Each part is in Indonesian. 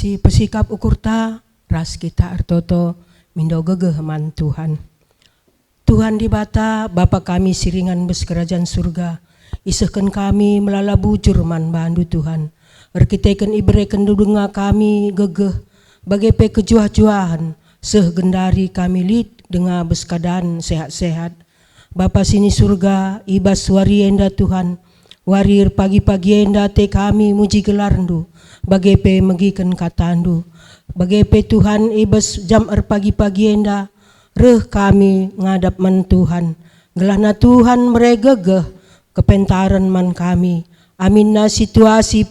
Si pesikap ukurta ras kita artoto mindo gegeh man Tuhan. Tuhan di bata Bapa kami siringan bes kerajaan surga. Isehkan kami melala bujur man bandu Tuhan. Erkiteken ibreken dudunga kami gegeh. Bagai kejuah-juahan seh gendari kami lid denga bes keadaan sehat-sehat. Bapa sini surga ibas warienda Tuhan. Warir pagi-pagi enda te kami muji gelarndu. Bagai megiken katandu. Bagai Tuhan ibas jam pagi-pagi enda. Reh kami ngadap man Tuhan. Gelahna Tuhan meregegeh kepentaran man kami. Amin na situasi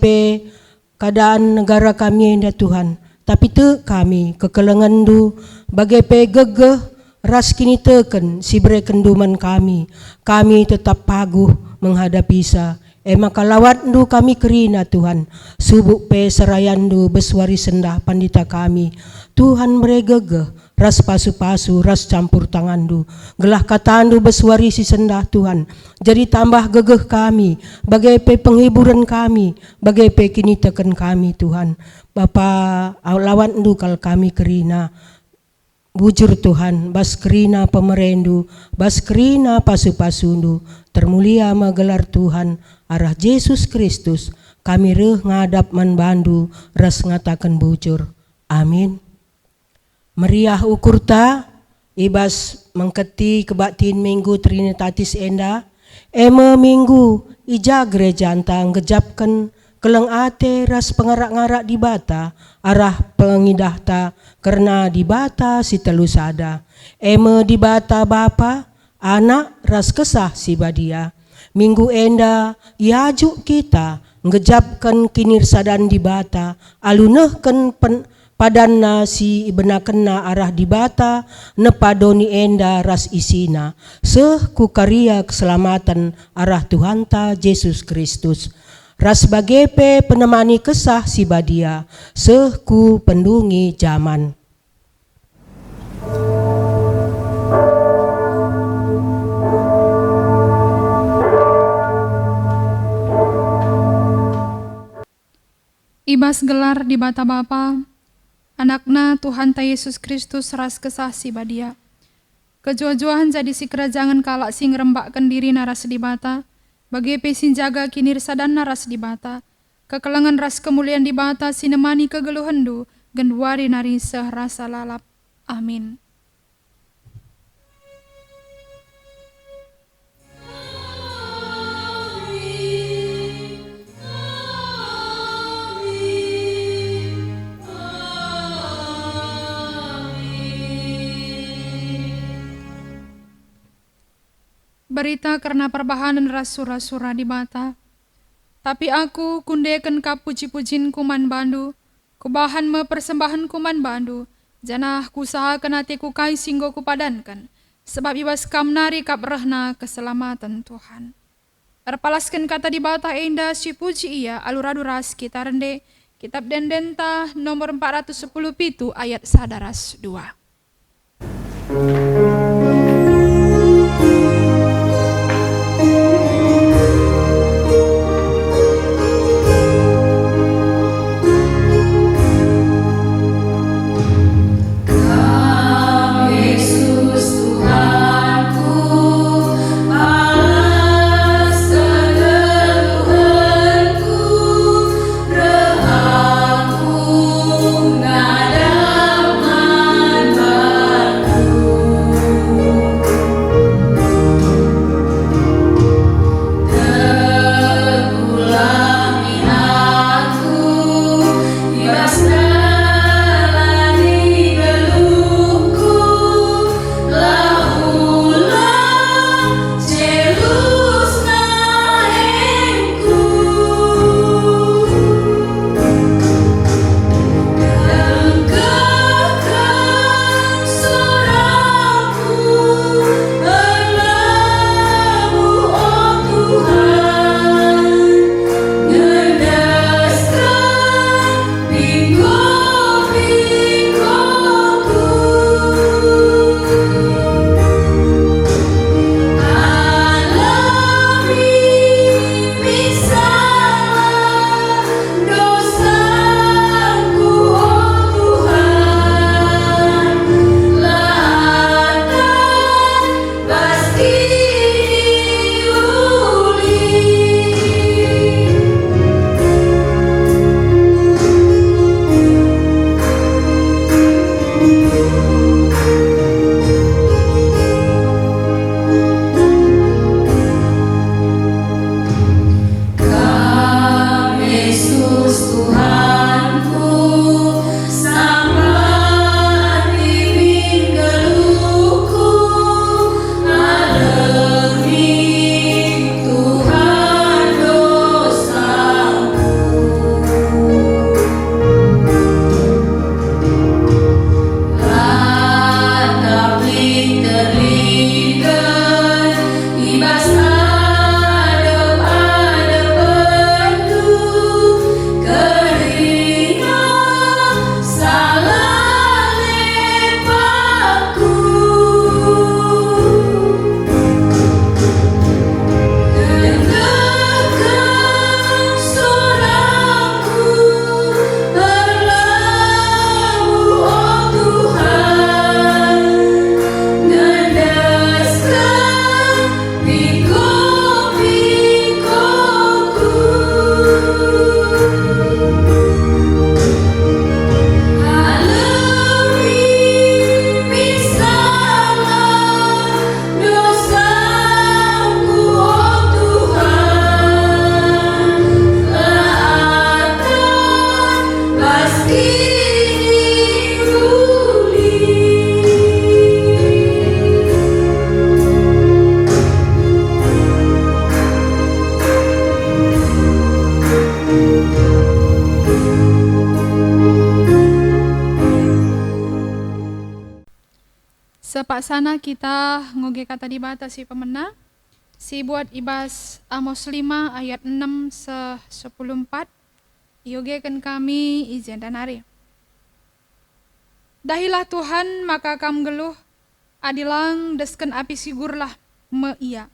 keadaan negara kami enda Tuhan. Tapi te kami kekelengan du bagai gegeh ras kini teken si berekenduman kami. Kami tetap paguh menghadapi sa. Maka lawat du kami kerina Tuhan. Subuk serayandu beswari sendah pandita kami. Tuhan meregegeh ras pasu-pasu ras campur tangandu. Gelah katandu beswari si sendah Tuhan. Jadi tambah gegeh kami. Bagai penghiburan kami. Bagai kini teken kami Tuhan. Bapa lawan du kal kami kerina. Bujur Tuhan, bas kerina pemerendu, bas kerina pasu-pasundu, termulia magelar Tuhan, arah Yesus Kristus, kami reh ngadap man bandu, ras ngatakan bujur. Amin. Meriah ukurta, ibas mengketi kebatin minggu Trinitatis enda, minggu ija gereja antang gejapkan, keleng ate ras pengarak-ngarak di bata, arah pengidahta karena di bata si telusada. Di bata bapa, anak ras kesah si badia. Minggu enda yajuk kita ngejapkan kinir sadan di bata, alunehken padanna si ibenakenna arah di bata, nepadoni enda ras isina. Seh ku karya keselamatan arah Tuhanta Yesus Kristus. Ras bagepe penemani kesah si badia, sehku pendungi zaman. Ibas gelar di bata bapa, anakna Tuhan ta Yesus Kristus ras kesah si badia. Kejua-juahan jadi si kerajaan kalak sing rembakkan diri naras di bata, bagi pesin jaga kinir sadan naras di bata, kekelangan ras kemuliaan di bata sinemani kegeluhendu, genduari nari seh rasa lalap. Amin. Berita karena perbahanan ras sura-sura di bata. Tapi aku kundeken ka puji-pujin kuman bandu, kubahan me persembahan kuman bandu, janah kusahakan hatiku kai singgo kupadankan, sebab ibas kam nari kap rehna keselamatan Tuhan. Erpalaskan kata di bata enda si puji ia aluradu ras kita rende, kitab dendenta nomor 410 pitu ayat sadaras 2. Sepak sana kita ngoge kata di bata si pemena, si buat ibas Amos 5 ayat 6 se 10:4, iogekan kami izin dan hari. Dahilah Tuhan maka kam geluh, adilang desken api sigurlah me ia.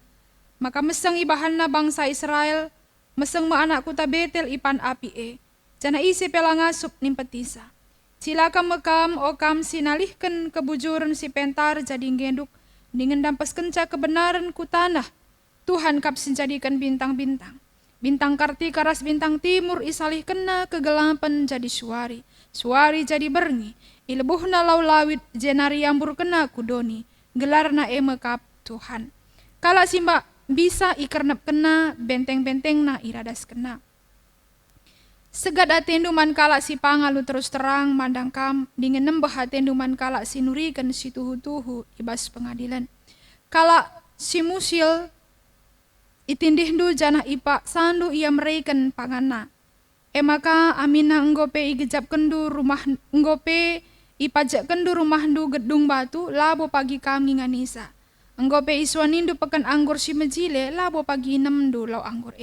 Maka meseng ibahanna bangsa Israel, meseng me anak kuta Betel ipan api jana isi pelanga sup nimpetisa. Cilaka mekam okam sinalihkan kebujuran si pentar jadi genduk, dengan dampas kenca kebenaran ku tanah. Tuhan kap sinjadikan bintang-bintang. Bintang kartika ras bintang timur isalih kena kegelapan jadi suari. Suari jadi berngi. Ilebuhna lau lawit jenari ambur kena kudoni. Gelarna mekap Tuhan. Kala simba bisa ikernep kena benteng-benteng na iradas kena. Segad atendu man kala si pangalu terus terang mandang kam, dengan nembah atendu man kala si nurikan si tuhu-tuhu ibas pengadilan. Kala si musil itindihdu jana ipa sandu ia meraikan pangana. Maka amina enggope igejap kendu rumah enggope ipajak kendu rumahdu gedung batu labo pagi kami nganisa. Enggope iswanindu pekan anggur si mejile labo pagi nemdu lau anggur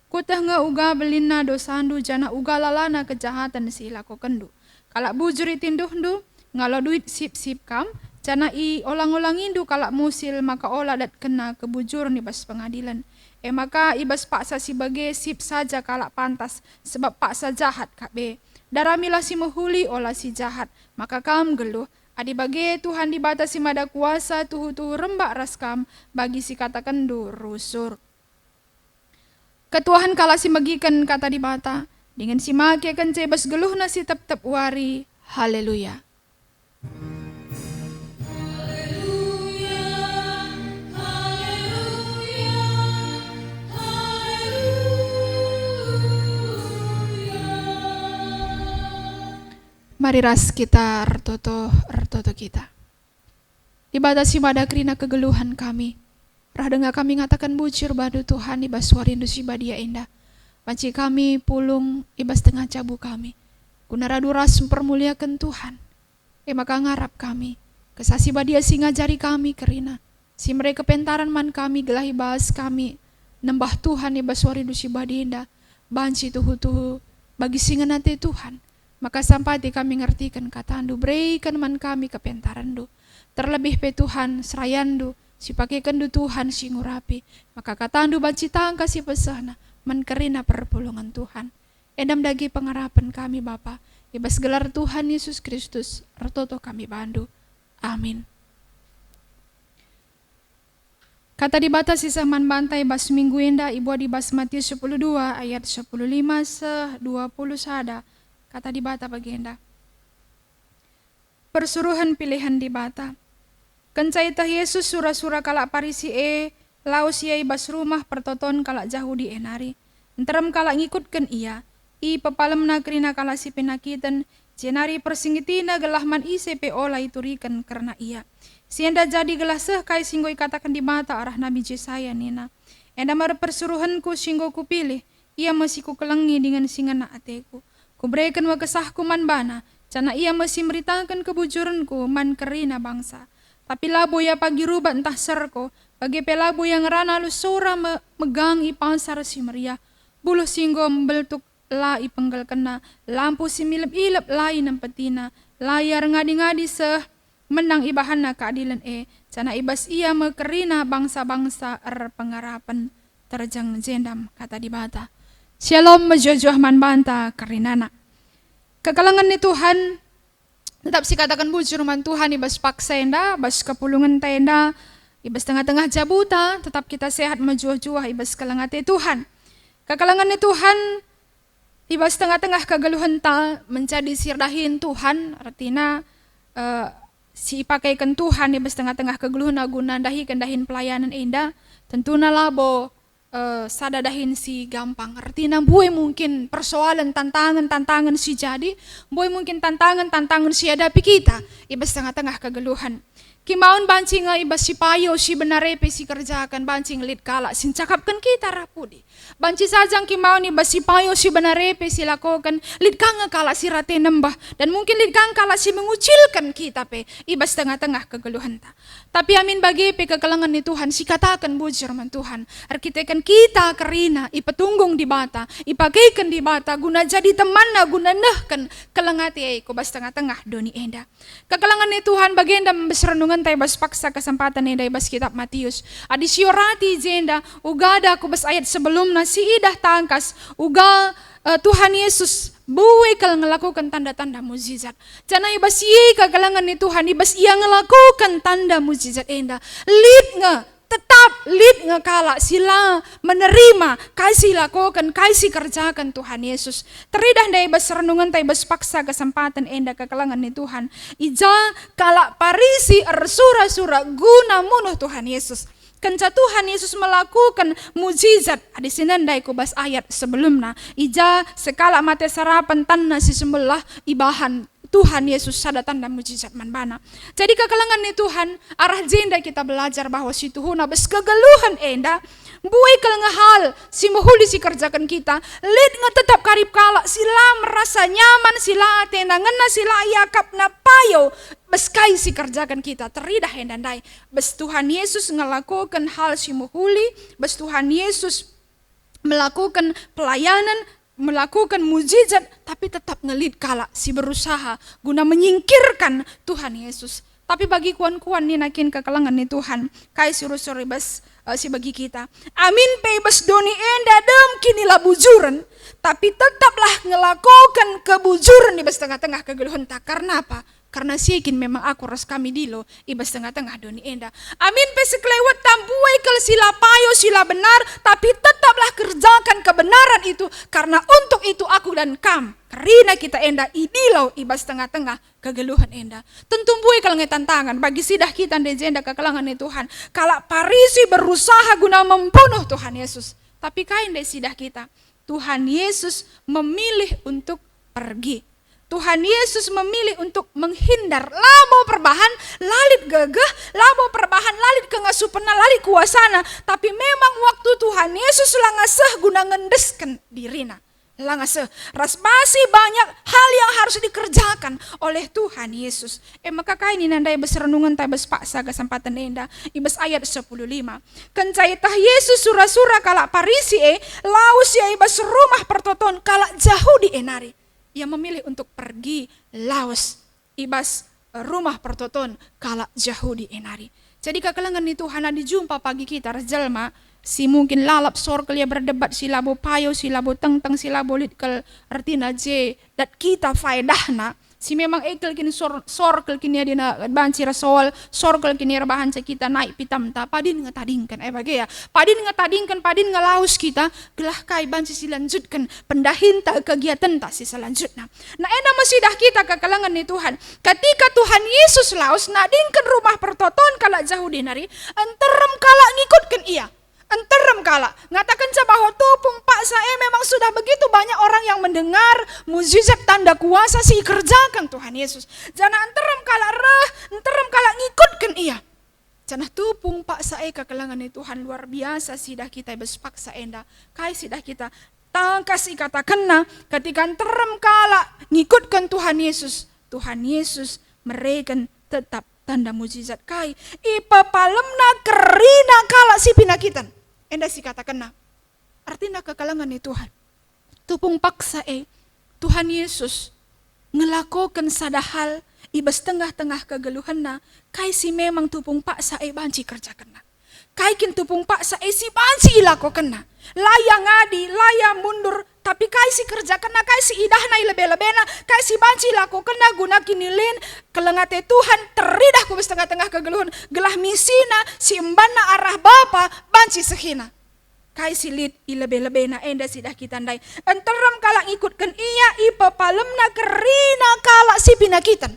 Kutah nga uga belina dosandu jana uga lalana kejahatan si lako kendu. Kalak bujur itinduhndu ngalo duit sip-sip kam jana i olang-olang indu kalak musil maka olah dat kena kebujuran ibas pengadilan. Maka ibas paksa si bage sip saja kalak pantas sebab paksa jahat kabe. Daramilah si muhuli olah si jahat maka kam geluh. Adi bage Tuhan dibatasi mada kuasa tuhu-tuhu rembak raskam bagi si kata kendu rusur. Ketuahan kala si magikan kata di bata, dengan si make kan cebas geluh na si tep-tep wari. Haleluya. Mari ras kita ertoto kita. Dibatasi mada krina kegeluhan kami. Rah dengar kami ngatakan bucir badu Tuhan ibas warindu si badia indah. Panci kami pulung ibas tengah cabu kami. Guna radu ras mempermuliakan Tuhan. Maka ngarap kami. Kesasi badia si ngajari kami kerina. Si mereka pentaran man kami gelahi bahas kami. Nembah Tuhan ibas warindu si badia indah. Banci tuhu-tuhu bagi singanate Tuhan. Maka sampai kami ngertikan katandu. Berikan man kami kepentarandu. Terlebih pe Tuhan serayandu. Si pakai kendu Tuhan si ngurapi, maka katandu banci tangka si pesana, menkerina perpulungan Tuhan. Edam dagi pengarapan kami Bapa, ibas gelar Tuhan Yesus Kristus, ertoto kami bandu. Amin. Kata di bata sisa man bantai bas minggu indah ibu di bas Matius 12 ayat 15 se 20 sada. Kata di bata bagenda. Persuruhan pilihan di bata. Kencaitah Yesus sura-sura kalak parisi laos yai bas rumah pertoton kalak jauh di enari. Enterem kalak ngikutkan ia, i pepalem nakrina kalak si penakitan, jenari persinggitina gelah man ise pe ola iturikan karena ia. Sienda jadi gelah seh kai singgoi katakan di mata arah Nabi Jesaya nina. Enda mar persuruhanku singgo ku pilih, ia masih ku kelengi dengan singana ateku. Ku berikan wa kesahku man bana, cana ia masih meritakan kebujuranku man kerina bangsa. Tapi labo ya pagi rubat entah serko, bagi pelabo yang rana lu sora megang i pasar si meriah, buluh singgo membeltuk la i penggal kena, lampu si milep-ilep lai nempetina, layar ngadi-ngadi seh menang ibahana keadilan cana ibas ia mekerina bangsa-bangsa pengarapan terjang jendam kata di bata. Shalom mejojoh man banta karinana. Kekalangan ni Tuhan tetap si katakan bujur man Tuhan ibas paksa enda, ibas kepulungan tenda, ibas tengah-tengah jabuta, tetap kita sehat menjuah-juah ibas kalangate Tuhan. Kekalangan ni Tuhan ibas tengah-tengah kegeluhan ta menjadi sirdahin Tuhan, artinya si pakaikan Tuhan ibas tengah-tengah kegeluhan guna dahi kendahin pelayanan enda, tentuna labo sadadahin si gampang. Artinya boy mungkin persoalan tantangan si jadi, boy mungkin tantangan si hadapi kita, ibas tengah-tengah kegeluhan. Kimaun bancing nga ibas si payo si benarepe si kerjakan bancing lit kala sin cakapkan kita rapudi. Banci sajang kimaun ibas si payo si benarepe si lakokan lit kanga kala si rate nembah dan mungkin lit kang kala si mengucilkan kita pe ibas tengah-tengah kegeluhan ta. Tapi amin bagi pe kekalangan ni Tuhan si katakan bujur man Tuhan. Arkitekan kita kerina ipetunggung di bata, ipakaikan di bata guna jadi temanna guna nehkan kelengati ai ko bas tengah-tengah doni enda. Kekalangan ni Tuhan bagenda membesrenungan tay bas paksa kesempatan enda bas kitab Matius. Adi siorati jenda ugada ku bas ayat sebelum si idah tangkas uga Tuhan Yesus buwe kal ngelakukan tanda-tanda mujizat. Cana ibas ye kagalangan ni Tuhan ibas ia ngelakukan tanda mujizat enda. Lid nga tetap lid nga kala sila menerima kasih lakukan kasih kerjakan Tuhan Yesus. Teridah dai bas renungan tay bas paksa kesempatan enda kekalangan ni Tuhan. Ija kala parisi sura-sura guna munuh Tuhan Yesus. Kenca Tuhan Yesus melakukan mujizat. Adi sinandai ku bas ayat sebelumnya. Ija sekala mate sarapan tanna si sembelah ibahan Tuhan Yesus sada tanda mujizat manbana. Jadi kekalangan ni Tuhan arah jenda kita belajar bahwa si Tuhuna bes kegeluhan enda buai kal ngahal si mahuli si kerjakan kita lid nga tetap karib kala sila merasa nyaman sila tenda ngena sila yakap na payo bes kai si kerjakan kita teridah endandai bes Tuhan Yesus ngelakukan hal si mahuli bes Tuhan Yesus melakukan pelayanan melakukan mujizat tapi tetap ngelit kala si berusaha guna menyingkirkan Tuhan Yesus. Tapi bagi kuan-kuan ni nakin kekalangan ni Tuhan kai suruh-suruh bas si bagi kita. Amin pe bas doni enda dem kinilah bujuran tapi tetaplah ngelakukan kebujuran di bas tengah-tengah kegeluhan tak karena apa? Karena sikin memang aku ras kami dilo ibas tengah-tengah doni enda. Amin pe sekelewat tambuai kal sila payo sila benar tapi tetaplah kerjakan kebenaran itu karena untuk itu aku dan kam karena kita enda idilo ibas tengah-tengah kegeluhan enda. Tentu buai kal nge tantangan bagi sidah kita ande jenda kekalangan ni Tuhan. Kala parisi berusaha guna membunuh Tuhan Yesus. Tapi kain de sidah kita. Tuhan Yesus memilih untuk pergi. Tuhan Yesus memilih untuk menghindar labo perbahan lalit gagah labo perbahan lalit kengasupena lalit kuasana tapi memang waktu Tuhan Yesus langaseh guna ngendeskan dirina langaseh ras masih banyak hal yang harus dikerjakan oleh Tuhan Yesus maka kaini nandai beserenungan tay bes paksa kesempatan enda ibas ayat 15 kencaitah Yesus sura-sura kala parisi laus ya ibas rumah pertoton kala jauh di enari. Ia memilih untuk pergi laos ibas rumah pertoton kala jauh di enari. Jadi kekalangan ni Tuhan dijumpa pagi kita jalma si mungkin lalap sorkel ya berdebat si labo payo si labo teng si labo litkel artina je dat kita faedahna si memang ekel kini sorkel kini adina banci rasol sorkel kini rebahan kita naik pitam ta padin ngetadingkan bagi ya padin ngetadingkan padin ngelaus kita gelah kai banci silanjutkan pendahin ta kegiatan ta si selanjutnya nah ena masih dah kita kekalangan ni Tuhan ketika Tuhan Yesus laus nadingkan rumah pertoton kala jauh dinari anterem kala ngikutkan ia enterem kala ngatakan bahwa tupung pak saya memang sudah begitu banyak orang yang mendengar mujizat tanda kuasa si kerjakan Tuhan Yesus jana enterem kala ngikutkan ia jana tupung pak saya kekalangan ni Tuhan luar biasa sidah kita bespaksa enda kai sidah kita tangkas kata kena ketika enterem kala ngikutkan Tuhan Yesus mereka tetap tanda mujizat kai ipa palemna kerina kala si pinakitan enda si kata kena artinya kekalangan ni Tuhan tupung paksa Tuhan Yesus ngelakukan sadahal ibas tengah-tengah kegeluhanna kai si memang tupung paksa banci kerja kena kai kin tupung paksa si banci ilako kena laya ngadi laya mundur tapi kai si kerja kena kai si idahna ilebe-lebena kai si banci lako kena guna kinilin kelengate Tuhan teridah ku tengah-tengah kegeluhan gelah misina si embana arah bapa banci sehina kai si lid ilebe-lebena enda sidah kita ndai enterem kala ngikutkan iya ipa palemna kerina kala si pinakitan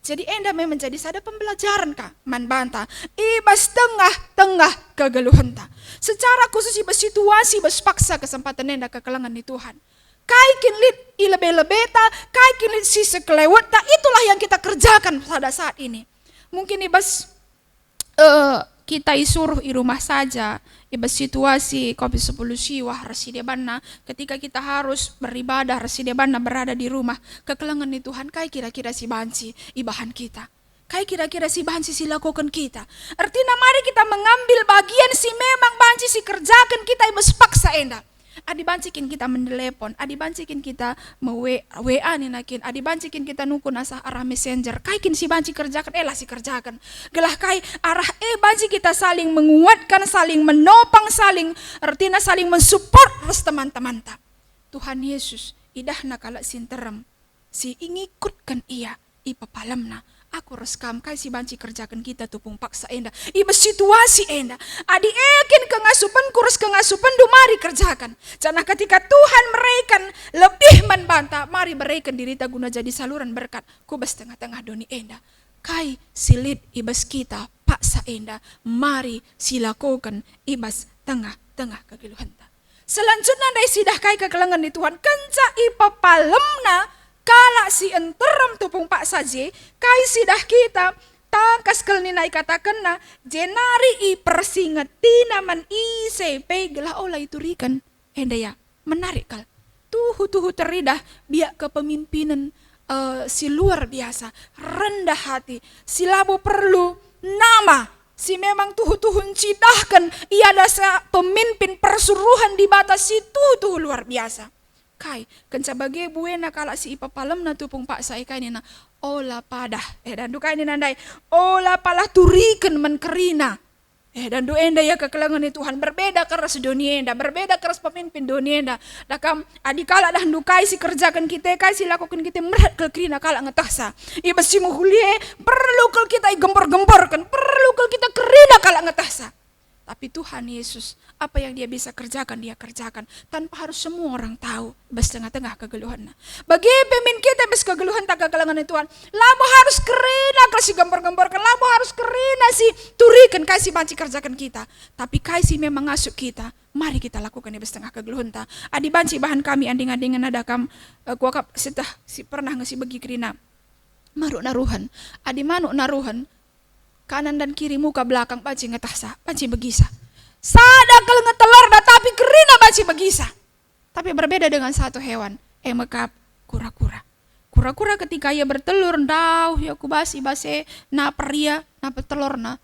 Jadi enda memang menjadi sada pembelajaran kah man banta. Ibas tengah-tengah kegeluhan ta. Secara khusus ibas situasi ibas paksa kesempatan enda kekelangan di Tuhan. Kai kinlit ilebe-lebe ta, kai kinlit si sekelewat ta, itulah yang kita kerjakan pada saat ini. Mungkin ibas kita isuruh di rumah saja, ibas situasi COVID-10 siwah rasidebanna, ketika kita harus beribadah rasidebanna berada di rumah, kekelangan di Tuhan, kai kira-kira si banci ibahan kita. Kai kira-kira si banci si lakukan kita. Artinya mari kita mengambil bagian si memang banci si kerjakan kita ibas paksa enda. Adi bancikin kita mendelepon, adi bancikin kita WA ninakin, adi bancikin kita nukun asah arah messenger. Kaikin si banci kerjakan, lah si kerjakan. Gelah kai arah banci kita saling menguatkan, saling menopang, saling artinya saling mensupport res teman-teman ta. Tuhan Yesus idahna kala sinterem, si ingikutkan ia ipapalamna. Aku reskam kai si banci kerjakan kita tupung paksa enda. Iba situasi enda. Adi ekin kengasupan kurus kengasupan du mari kerjakan. Karena ketika Tuhan meraikan lebih membanta, mari meraikan dirita guna jadi saluran berkat. Kubas tengah-tengah doni enda. Kai silit ibas kita paksa enda. Mari silakukan ibas tengah-tengah kegeluhan ta. Selanjutnya dari sidah kai kekelangan di Tuhan. Kenca ipapalemna. Kala si enterem tupung pak saje, kai sidah kita, tangkas kelninai katakan na, jenari i persingetina man i sepe gelah olah iturikan. Enda ya, menarik kal. Tuhu teridah biak kepemimpinan si luar biasa, rendah hati, si labu perlu nama, si memang tuhu cidahkan, ia ada pemimpin persuruhan di batas si tuhu luar biasa. Kai, kenca bagai buena kala si ipapalem na tupung pak sai kai nina ola padah dan du kai nina ndai ola palah turiken menkerina dan du enda ya kekelangan Tuhan berbeda keras dunia enda berbeda keras pemimpin dunia enda dakam adi kala dah du kai si kerjakan kita kai si lakukan kita merat ke kerina kala ngetahsa ibas si muhulie perlu kel kita gempor-gemporkan perlu kel kita kerina kala ngetahsa. Tapi Tuhan Yesus, apa yang dia bisa kerjakan, dia kerjakan. Tanpa harus semua orang tahu. Bas tengah-tengah kegeluhan. Bagi pemimpin kita, bas kegeluhan tak kegelangan Tuhan. Lama harus kerina kasih gempor-gemporkan. Lama harus kerina si turikan kasih banci kerjakan kita. Tapi kasih memang masuk kita. Mari kita lakukan bas tengah kegeluhan ta. Adi banci bahan kami anding-andingan ada kam. Kuakap setah si pernah ngasih bagi kerina. Maruk naruhan. Adi manuk naruhan. Kanan dan kiri muka belakang banci ngetahsa, banci begisa. Sada kalau ngetelor dah tapi kerina banci begisa. Tapi berbeda dengan satu hewan, mekap kura-kura. Kura-kura ketika ia bertelur, ndau ya kubasi base na peria na petelor na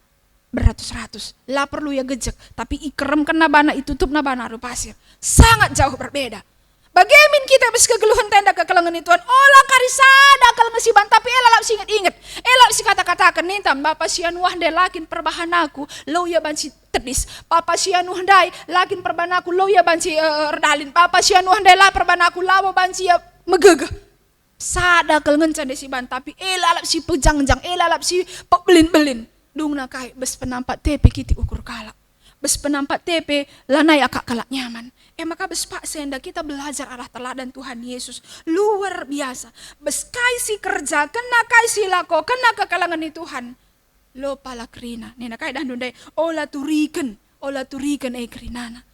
beratus-ratus. Lah perlu ya gejek, tapi ikerem kena bana itutup na bana aru pasir. Sangat jauh berbeda. Bagaimana kita bisa kegeluhan tenda kekelangan Tuhan. Olah karisada kalau ngesiban tapi elap si inget-inget. Elap si kata-katakan nintam Bapak sian wahde lakin perbahan aku lo ya banci tedis. Bapak sian wahdai lakin perbahan aku lo ya banci erdalin. Bapak sian wahdai lah perbahan aku lawo banci ya megegeh. Sada kalau ngencan desiban tapi elap si pejang-jang elap si pebelin-belin. Dung nakai bes penampak tepe kiti ukur kalak. Bes penampak tepe lanai akak kalak nyaman. Maka bes pak senda kita belajar arah teladan Tuhan Yesus luar biasa. Bes kaisi kerja kena kaisi lako kena kekalangan di Tuhan. Lo pala kerina. Nena kai dah nundai ola turiken kerinana.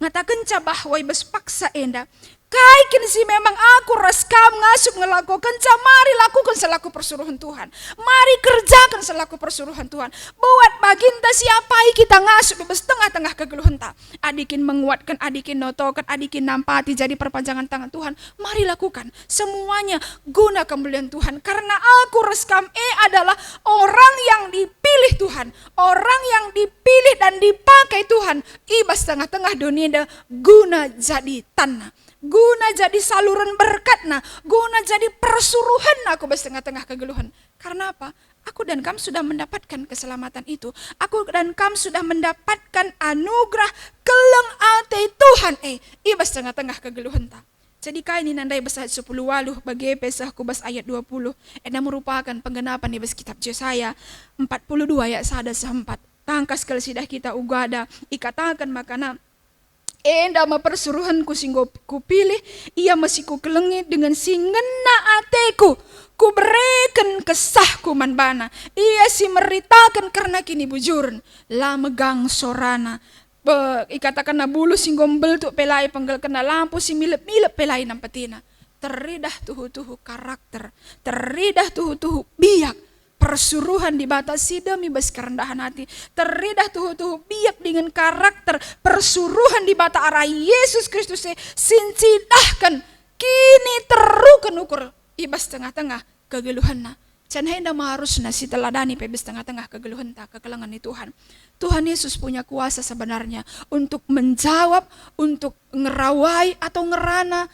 Ngatakan cabah wai bes paksa enda. Kaikin si memang aku reskam ngasup ngelakukan mari lakukan selaku persuruhan Tuhan. Mari kerjakan selaku persuruhan Tuhan. Buat baginda siapai kita ngasup di tengah-tengah kegeluhan ta. Adikin menguatkan, adikin notokan, adikin nampati jadi perpanjangan tangan Tuhan. Mari lakukan semuanya guna kemuliaan Tuhan. Karena aku reskam adalah orang yang dipilih Tuhan. Orang yang dipilih dan dipakai Tuhan. Ibas tengah-tengah dunia guna jadi tanah. Guna jadi saluran berkatna, guna jadi persuruhan aku tengah-tengah kegeluhan. Karena apa? Aku dan kamu sudah mendapatkan keselamatan itu. Aku dan kamu sudah mendapatkan anugerah keleng ate Tuhan. Ibas tengah-tengah kegeluhan ta. Jadi kaini nandai besar 10 waluh bagi pesah kubas ayat 20. Eda merupakan penggenapan di kitab Yesaya 42 ayat 1 sampai 4. Tangkas kelesidah kita ugada ikatakan makana enda persuruhanku singgo ku pilih, ia masih ku kelengit dengan singena ateku. Ku berikan kesah kuman bana. Ia si meritakan karena kini bujurun. La megang sorana. Ikatakan na bulu singgombel tu pelai penggal kena lampu si milep-milep pelai nampetina. Teridah tuhu-tuhu karakter. Teridah tuhu-tuhu biak. Persuruhan dibatasi demi bes kerendahan hati. Teridah tuhu-tuhu biak dengan karakter. Persuruhan dibata arah Yesus Kristus sincidahkan. Kini terukan ukur ibas tengah-tengah kegeluhanna. Can henda maharusna si teladani pebes tengah-tengah kegeluhan tak kekelangan ni Tuhan. Tuhan Yesus punya kuasa sebenarnya untuk menjawab, untuk ngerawai atau ngerana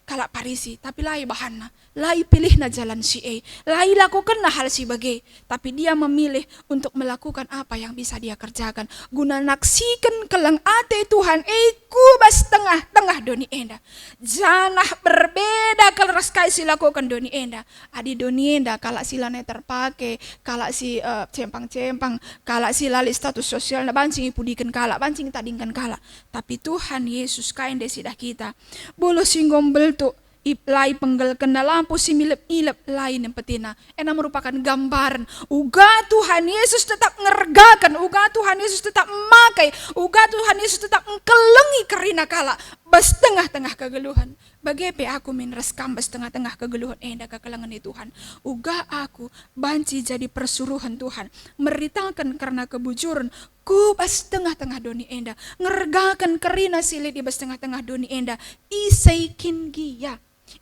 kalak parisi, tapi lai bahanna, lai pilihna jalan si lai lakukanna hal si bagai, tapi dia memilih untuk melakukan apa yang bisa dia kerjakan, guna naksikan kelang ate Tuhan, kubas tengah-tengah doni enda, janah berbeda kalau raskai si lakukan doni enda, adi doni enda kalak sila terpakai, kalak si cempang-cempang, kalak si lali status sosial na bancing ipudikan kalak, bancing tadingkan kalak, tapi Tuhan Yesus kain desidah kita, bolo singgombel iplai penggal kena lampu si milep-milep lain yang petina. Ena merupakan gambaran. Uga Tuhan Yesus tetap ngergakan. Uga Tuhan Yesus tetap memakai. Uga Tuhan Yesus tetap mengkelengi kerina kala. Bas tengah-tengah kegeluhan. Bagepe aku minreskam bas tengah-tengah kegeluhan. Enda kekelangan ni Tuhan. Uga aku banci jadi persuruhan Tuhan. Meritakan karena kebujuran. Ku bas tengah-tengah doni enda. Ngergakan kerina silit di bas tengah-tengah doni enda. Isaikin gia.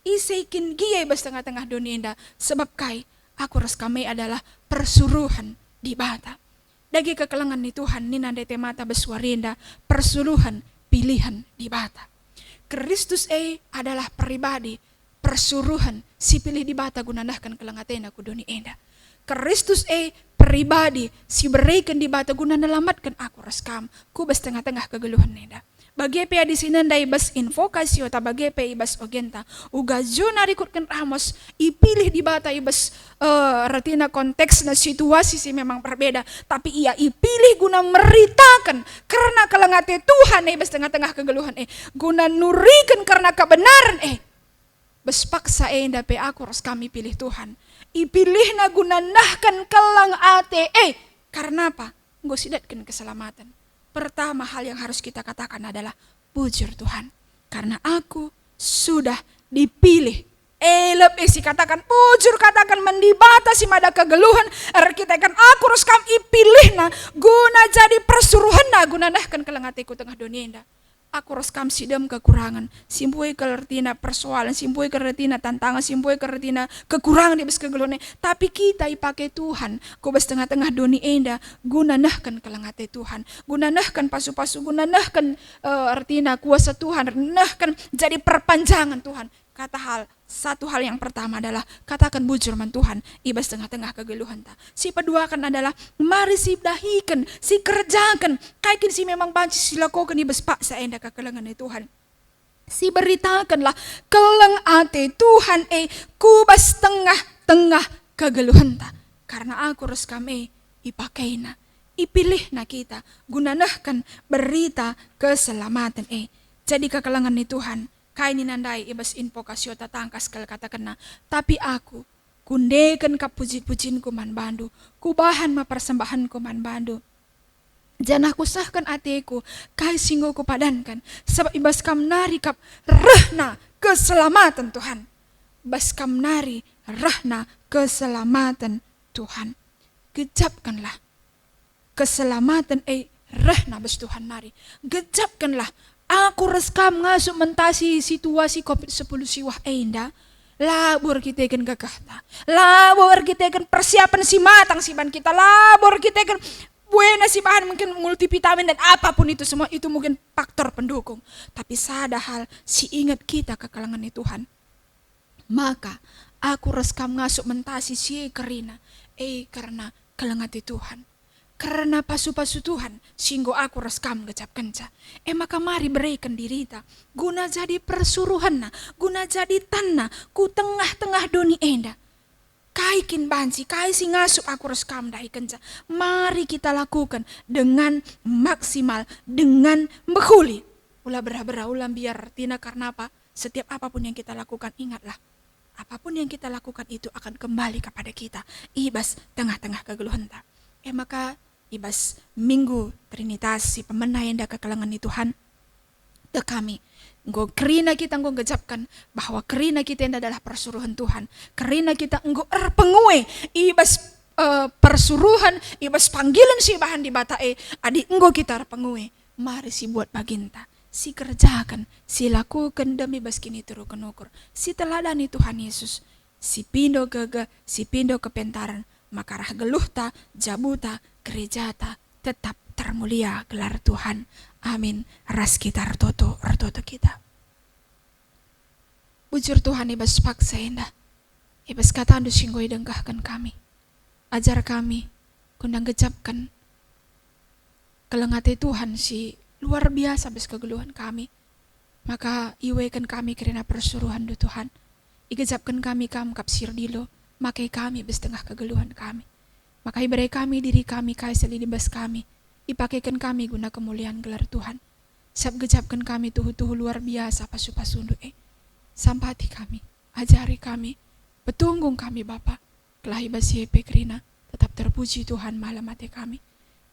Isaikin gia bas tengah-tengah doni enda. Sebab kai aku reskame adalah persuruhan di bata. Dagi kekelangan ni Tuhan ninande temata beswarinda. Persuruhan pilihan di bata. Kristus adalah pribadi persuruhan si pilih di bata gunandahkan kelangatena ku doni enda. Kristus pribadi si berikan di bata guna nelamatkan aku reskam ku bas tengah-tengah kegeluhan enda. Bagepe di sini ndai bas invokasi ota bagepe ibas ogenta uga zona rikutkan ramos ipilih di bata ibas retina konteks na situasi si memang berbeda tapi ia ipilih guna meritakan karena kelengate Tuhan ibas tengah-tengah kegeluhan guna nurikan karena kebenaran bes paksa ndape aku ros kami pilih Tuhan ipilih na guna nahkan kelang ate karena apa ngosidatkan keselamatan. Pertama hal yang harus kita katakan adalah bujur Tuhan. Karena aku sudah dipilih. Lebih katakan bujur katakan mendibata si mada kegeluhan. Kita kan aku harus kam ipilih na guna jadi persuruhan na guna nahkan kelengatiku tengah dunia. Aku harus kam sidam kekurangan. Simpui kertina persoalan, simpui kertina tantangan, simpui kertina kekurangan di bes kegeluhan. Tapi kita ipakai Tuhan. Ku bes tengah-tengah dunia enda guna nahkan kelengate Tuhan. Guna nahkan pasu-pasu, guna nahkan artina kuasa Tuhan, nahkan jadi perpanjangan Tuhan. Satu hal yang pertama adalah katakan bujur man Tuhan ibas tengah-tengah kegeluhan ta. Si kedua kan adalah mari si dahikan, si kerjakan. Kaikin si memang banci si lakukan ibas paksa enda kekelangan Tuhan. Si beritakanlah kelang ate Tuhan kubas tengah-tengah kegeluhan ta. Karena aku harus kami ipakai na. Ipilih na kita gunanahkan berita keselamatan Jadi kekelangan ni Tuhan. Kaini nandai ibas invokasio tatangkas kal katakan na. Tapi aku kundekan ka pujit-pujin ku man bandu. Kubahan ma persembahan ku man bandu. Janah kusahkan atiku kai singgo ku padankan. Sebab ibas kam nari kap rahna keselamatan Tuhan. Bas kam nari rahna keselamatan Tuhan. Gejapkanlah keselamatan rahna bas Tuhan nari. Gejapkanlah aku reskam ngasuk mentasi situasi COVID-10 siwah enda. Labor kita kan gagahta. Labor kita kan persiapan si matang si ban kita. Labor kita kan buena si bahan mungkin multivitamin dan apapun itu semua itu mungkin faktor pendukung. Tapi sada hal si ingat kita kekalangan Tuhan. Maka aku reskam ngasuk mentasi si kerina. Karena kelengati Tuhan. Karena pasu-pasu Tuhan, singgo aku reskam gecap kenca. Maka mari berikan dirita, guna jadi persuruhan na, guna jadi tanah, ku tengah-tengah doni enda. Kaikin banci, kai si ngasuk aku reskam dahi kenca. Mari kita lakukan dengan maksimal, dengan bekuli. Ulah berah-berah, ulah biar tina karena apa? Setiap apapun yang kita lakukan, ingatlah. apapun yang kita lakukan itu akan kembali kepada kita. Ibas tengah-tengah kegeluhan ta. Maka ibas minggu Trinitas si pemenah yang dah kekalangan itu Tuhan. Te kami. Engkau kerina kita engkau gejapkan bahwa kerina kita yang adalah persuruhan Tuhan. Kerina kita engkau erpengue. Ibas persuruhan, ibas panggilan si bahan di batae. Adi engkau kita erpengue. Mari si buat baginta. Si kerjakan, si lakukan demi bas kini turukan ukur. Si teladani Tuhan Yesus. Si pindo gege, si pindo kepentaran. Maka rah geluhta, jabuta, gerejata, tetap termulia gelar Tuhan. Amin. Ras kita artoto kita. Bujur Tuhan ibas paksa indah. Ibas kata andu singgoi dengkahkan kami. Ajar kami, kundang gejapkan. Kelengate Tuhan si luar biasa bes kegeluhan kami. Maka iwekan kami kerana persuruhan du Tuhan. Igejapkan kami kapsir dilo. Makai kami bes tengah kegeluhan kami. Maka ibarai kami diri kami kaisali di bes kami. Ipakaikan kami guna kemuliaan gelar Tuhan. Sab gejapkan kami tuhu-tuhu luar biasa pasu-pasundu Sampati kami, ajari kami, petunggung kami Bapa. Kelahi basi pekrina, tetap terpuji Tuhan malam hati kami.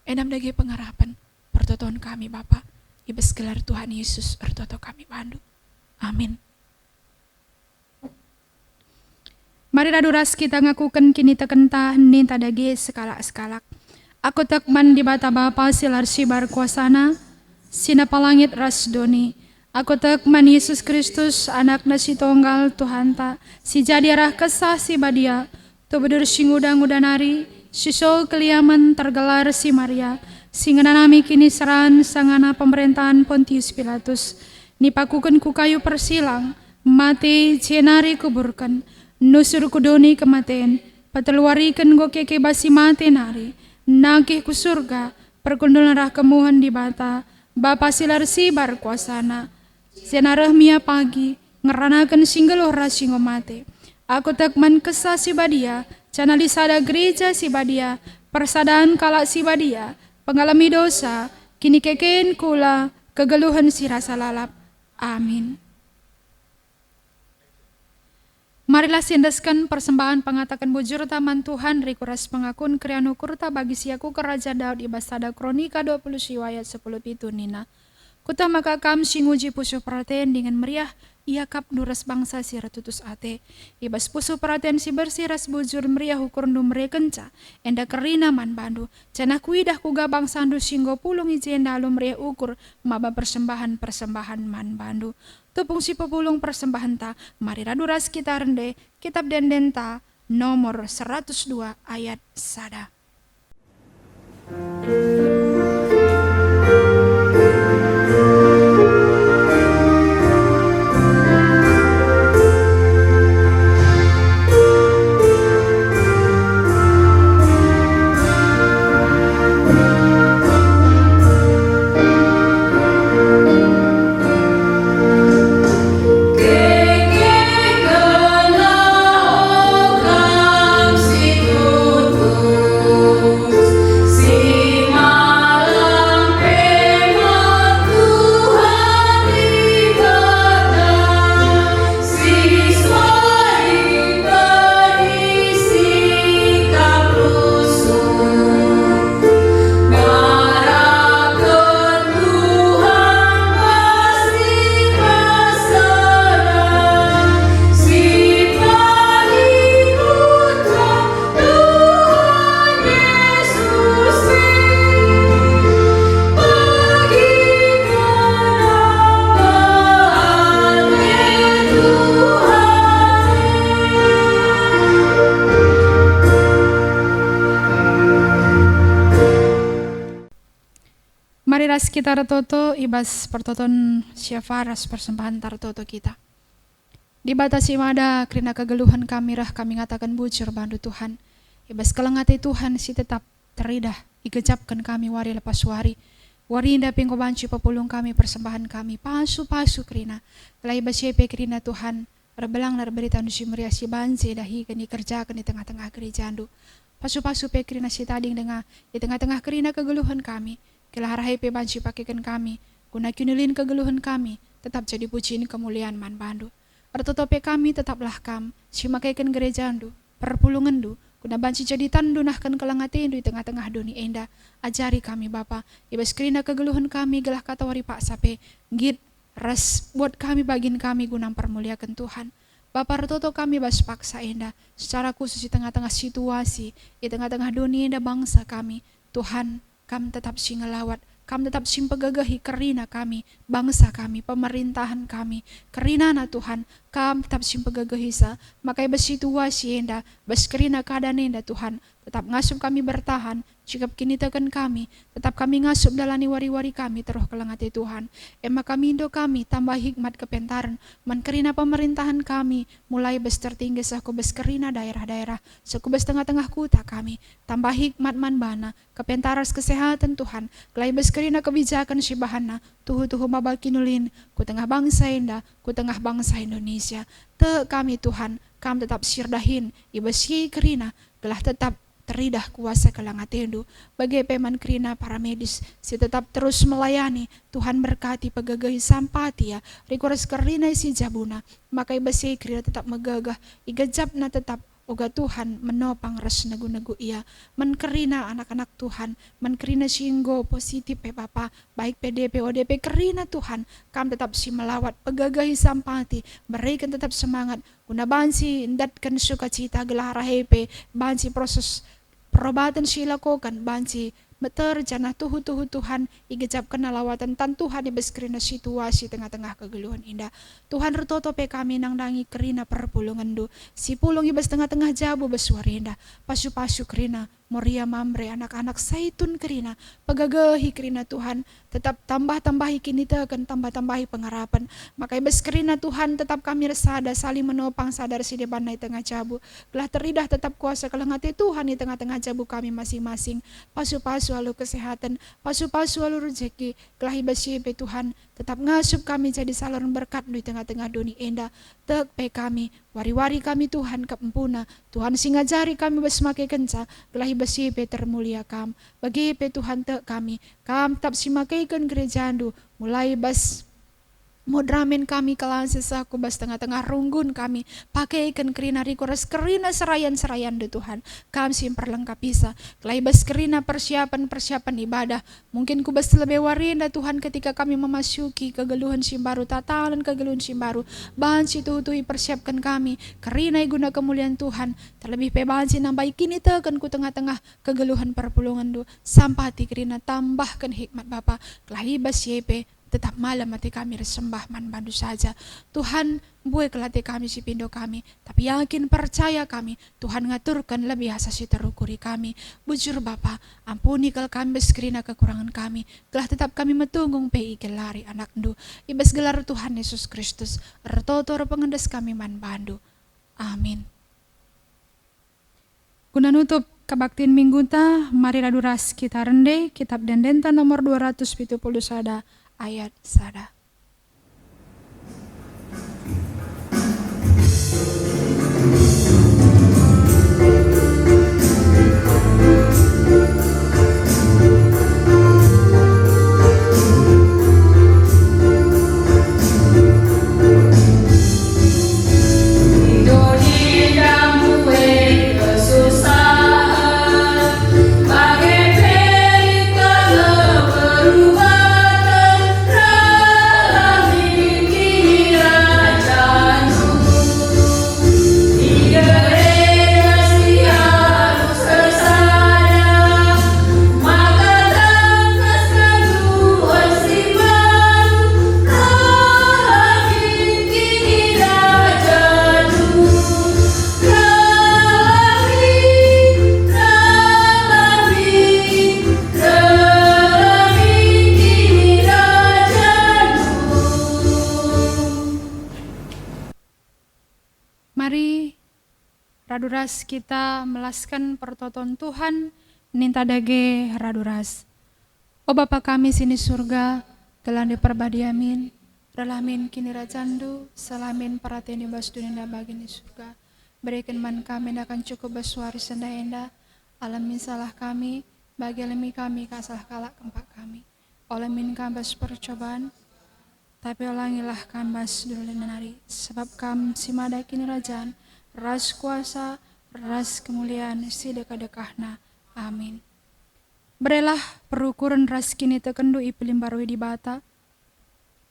Enam dagi pengharapan. Pertoton kami Bapa, ibas gelar Tuhan Yesus ertoto kami bandu. Amin. Mari raduras kita ngakukan kini tekentah ninta dagi sekalak-sekalak. Aku tekman di bata Bapa silar sibar kuasana, sina palangit rasdoni. Aku tekman Yesus Kristus anak nasi tonggal Tuhan ta, si jadi arah kesah si badia, tu bedur singudang-udanari, sisol keliaman tergelar si Maria, singana nami kini seran sangana pemerintahan Pontius Pilatus. Nipakukan ku kayu persilang, mati jenari kuburkan, nusur kudoni kematen, pateluarikan go keke basi mati nari, nagih ku surga, perkundulan rah kemuhan di bata, Bapa silar sibar kuasana, senarah mia pagi, ngeranakan singgeloh rasingo mate. Aku tekman kesah si badia, canali sada gereja si badia, persadaan kalak si badia, pengalami dosa, kini kekeen kula, kegeluhan si rasa lalap. Amin. Marilah sindaskan persembahan pengatakan bujur taman Tuhan rikuras pengakun krianu kurta bagi siaku keraja Daud ibasada kronika 20 ayat 10 pitu nina. Kuta maka kam singuji pusuh perhatian dengan meriah ia kap duras bangsa si ratutus ate. Ibas pusuh perhatian si bersih ras bujur meriah ukur ndu merekenca. Enda kerina man bandu. Canah kuidah kuga bangsa ndu singgo pulung ijen dalu meriah ukur maba persembahan man bandu. Tupung si pepulung persembahan ta. Mari raduras kita rende. Kitab Dendenta nomor 102 ayat sada. Mariras kita retoto ibas pertoton syafaras persembahan tartoto kita. Dibatasi mada kerana kegeluhan kami rah kami ngatakan bujur bandu Tuhan. Ibas kelengate Tuhan si tetap teridah igejapkan kami wari lepas wari. Wari indah pingko banci pepulung kami persembahan kami pasu-pasu kerina. Kelai basyepe kerina Tuhan rebelang nar berita nusi meriah si banci dahi kini kerjakan di tengah-tengah gereja andu. Pasu-pasu pe kerina si tading dengar di tengah-tengah kerina kegeluhan kami. Kelah rahai pe banci pakaikan kami, guna kunulin kegeluhan kami, tetap jadi pujiin kemuliaan man bandu. Artotope kami tetaplah kam, simakaikan gereja andu, perpulungan du, kuna banci jadi tandu nahkan kelangatin di tengah-tengah doni enda. Ajari kami Bapa, ibas kerina kegeluhan kami gelah kata wari pak sape, git ras buat kami bagin kami guna permuliakan Tuhan. Bapa Artoto kami bas paksa enda, secara khusus di tengah-tengah situasi, di tengah-tengah doni enda bangsa kami, Tuhan, kami tetap singelawat, kami tetap simpegagahi kerina kami, bangsa kami, pemerintahan kami, kerina na Tuhan, kami tetap simpegagahi sa, makai bersituasi enda, kerina keadaan enda Tuhan, tetap ngasup kami bertahan, sikap kinitakan kami, tetap kami ngasup dalani wari-wari kami, teruh kelangati Tuhan. Ema kami indo kami, tambah hikmat kepentaran, kerina pemerintahan kami, mulai tertinggi saku kerina daerah-daerah, saku tengah-tengah kota kami, tambah hikmat manbana, kepentaras kesehatan Tuhan, kelai kerina kebijakan sibahana, tuhu-tuhu mabal kinulin, ku tengah bangsa enda, ku tengah bangsa Indonesia. Te kami Tuhan, kami tetap sirdahin, ibasi kerina, gelah tetap teridah kuasa kelangatendu, bagai peman kerina para medis, si tetap terus melayani, Tuhan berkati pegagahi sampati ya, rikuras kerina si jabuna, maka ibasi kerina tetap megagah, igajapna tetap, oga Tuhan menopang res negu-negu ia, menkerina anak-anak Tuhan, menkerina singgo positif Bapa, baik PDP, ODP, kerina Tuhan, kami tetap si melawat, pegagahi sampati, berikan tetap semangat, guna bansi, indatkan sukacita gelah rahepe, bansi proses perobatan silakokan banci meter janah tuhu Tuhan igejapkan lawatan tan Tuhan ibeskrina situasi tengah-tengah kegeluhan indah Tuhan retotope kami nang dangi kerina perpulungan du si pulung ibes tengah-tengah jabu beswarinda pasu-pasu kerina Moria mamre anak-anak saitun kerina pegagahi kerina Tuhan tetap tambah-tambahi kinita kan tambah-tambahi pengharapan maka ibes kerina Tuhan tetap kami resada saling menopang sadar si depan naik tengah jabu gelah teridah tetap kuasa kelengati Tuhan di tengah-tengah jabu kami masing-masing pasu-pasu alu kesehatan pasu-pasu alu rezeki gelah ibes Tuhan tetap ngasup kami jadi saluran berkat di tengah-tengah dunia enda tek pe kami wari-wari kami Tuhan kempuna Tuhan singajari kami besmakai kenca gelah besi pe termulia kam bagi pe Tuhan te kami kam tetap simakaikan gereja andu mulai bas modramen kami kelan sesaku bas tengah-tengah runggun kami pakaikan kerina rikuras kerina serayan-serayan de Tuhan kami simperlengkap bisa kelai bas kerina persiapan ibadah mungkin ku bas lebih warinda Tuhan ketika kami memasuki kegeluhan simbaru tatalan kegeluhan simbaru bansi tuhi persiapkan kami kerina guna kemuliaan Tuhan terlebih pe bansi nambai kini tekan ku tengah-tengah kegeluhan perpulungan du sampati kerina tambahkan hikmat Bapa kelai bas yepe tetap malam hati kami resembah man bandu saja Tuhan buai kelati kami si pindo kami tapi yakin percaya kami Tuhan ngaturkan lebih asasi terukuri kami bujur Bapa ampuni kalau kami beskerina kekurangan kami telah tetap kami metunggung pei gelari anak ndu ibas gelar Tuhan Yesus Kristus ertotor pengendes kami man bandu amin. Guna nutup kebaktian minggu ta mari raduras kita rende kitab Dendenta nomor 270 sada ayat sada. Raduras kita melaskan pertoton Tuhan ninta dage raduras. O Bapa kami sini surga, telan diperbadiamin, relamin kini rajandu, salamin paraten bas dunia bagini surga. Berikan man kami akan cukup bersuari senda enda, alamin salah kami, bagi alami kami kasalah kalak kempak kami. Olamin kami bas percobaan, Tapi ulangilah kam bas dulu nari, sebab kam si mada kini rajaan, ras kuasa, ras kemuliaan, si dekah-dekahna. Amin. Berelah perukuran ras kini tekendu ipilim barui di bata.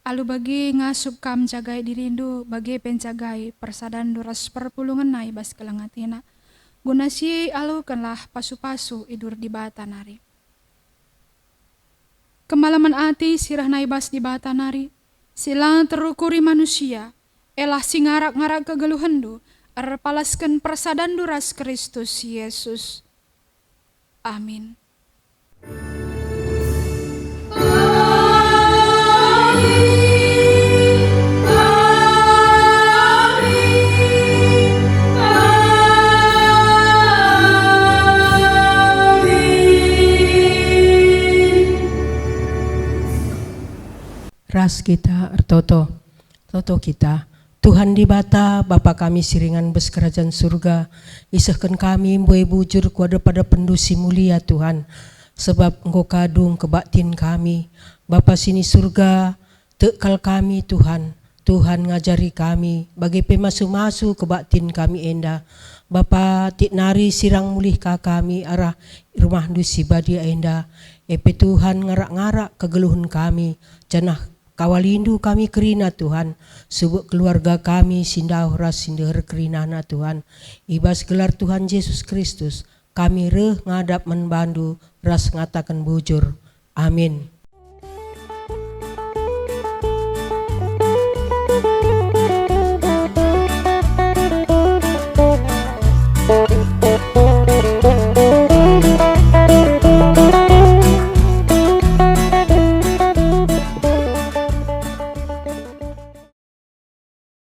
Alu bagi ngasup kam jagai dirindu, bagi penjagai persadan duras perpulungan nai bas kelangatina. Guna si alu kanlah pasu-pasu idur di bata nari. Kemalaman ati sirah nai bas di bata nari. Sila terukuri manusia, elah si ngarak-ngarak kegeluhendu, erpalaskan persadan duras Kristus Yesus. Amin. Ras kita ertoto kita. Tuhan di bata, Bapa kami siringan bes kerajaan surga, isahkan kami mbue bujur kuada pada pendusi mulia Tuhan, sebab Engkau kadung kebaktin kami. Bapa sini surga, tekal kami Tuhan, Tuhan ngajari kami, bagi pemasu-masu kebaktin kami enda. Bapa tik nari sirang mulih ka kami arah rumah dusi badia enda. Epe Tuhan ngarak-ngarak kegeluhan kami, janah kawalindu kami kerina Tuhan, sebut keluarga kami sindau ras sindahar kerinana Tuhan. Ibas gelar Tuhan Yesus Kristus, kami reh ngadap menbandu ras ngatakan bujur. Amin.